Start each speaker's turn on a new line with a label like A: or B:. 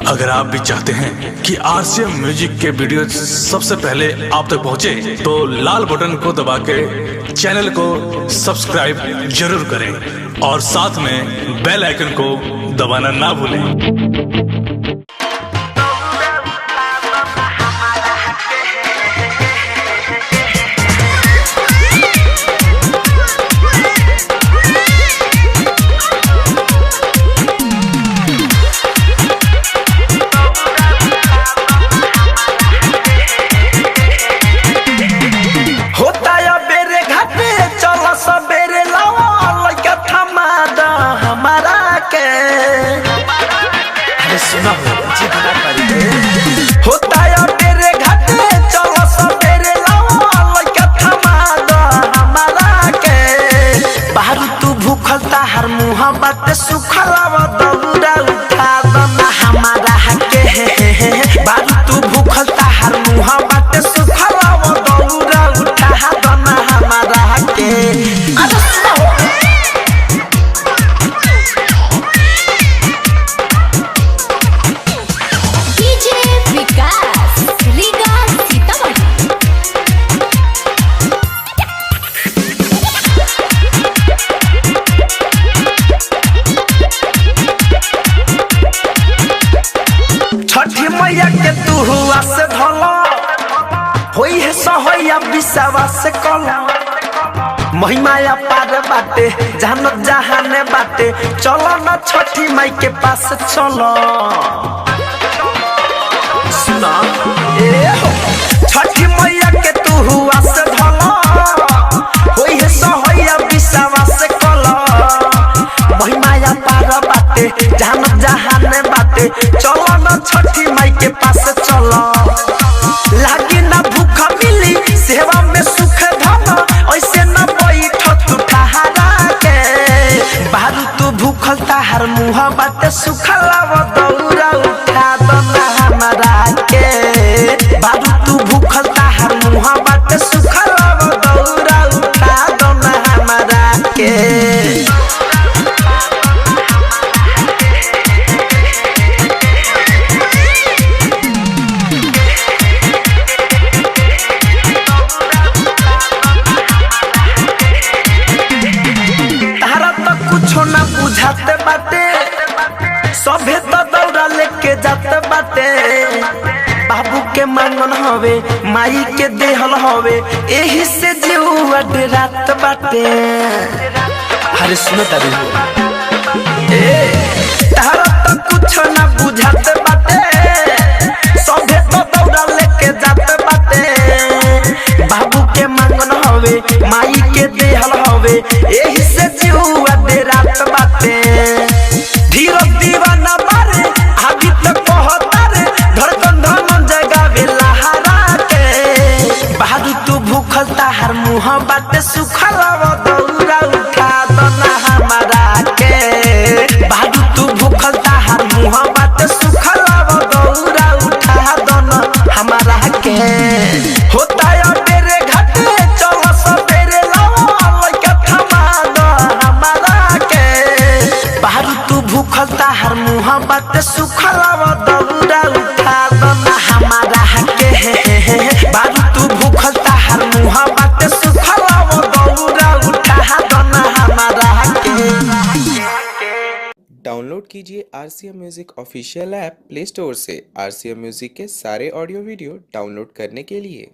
A: अगर आप भी चाहते हैं कि आरसीएम म्यूजिक के वीडियो सबसे पहले आप तक पहुंचे, तो लाल बटन को दबा के चैनल को सब्सक्राइब जरूर करें और साथ में बेल आइकन को दबाना ना भूलें।
B: होता है मेरे घाटे चलो सवेरे लाओ लइका थमा द हमारा के बाहर तू भूखल ताहर मुँह बाटे सुखलाव दौड़ा उठा दना हमारा के बाहर तू भूखल ताहर मुँह बाटे सुखलाव दौड़ा उठा दना हमारा के मैया के तू हुआ से धला होई है सहोया बिसावा से कला महिमाया पार बाटे जानत जहाने बाटे चलो ना छठी माई के पास चलो सुना ए हो छठी मैया के तू हुआ से धला होई है सहोया बिसावा से कला महिमाया पार बाटे जानत जहाने बाटे चलो ना छठी माई के पास चलो लागी ना भूखा मिली सेवा में सुख धन ऐसे न बैठ तू ठहरा के बाहर तू भूखल ताहर मुँह बाटे सुखलाव दौड़ा उठा दना हमारा के बाहर तू भूखल ताहर मुँह बाटे सुखलाव दौड़ा उठा दना हमारा के ना बुझाते बाटे सभे तो दौड़ा लेके जाते बाटे बाबू के मांगन हवे माई के देहल हवे एही से जीवा डरात बाटे अरे सुनो तारी तारा तो कुछ ना बुझाते बाटे सभे तो दौड़ा लेके जाते बाटे बाबू के मांगन हवे माई के देहल हवे एही से जीवा रात बाटे धीरज दीवाना बारे अभी तक कहता रे धड़कन धमन जगह बेलहारा के बाहर तू भूखल ताहर मुँह बाटे सुखलाव दौड़ा उठा दना हमारा के बाहर तू भूखल ताहर मुँह बाटे सुखलाव दौड़ा उठा दना हमारा के होता है मेरे घाटे चलो सवेरे लाओ लइका थमा द हमारा के बाहर तू भूखल ताहर मुँह बाटे सुखलाव दौड़ा उठा दना हमारा के बाहर तू भूखल ताहर मुँह बाटे सुखलाव दौड़ा उठा दना हमारा के।
C: डाउनलोड कीजिए RCM music official app play store से। आरसीएम म्यूजिक के सारे ऑडियो वीडियो डाउनलोड करने के लिए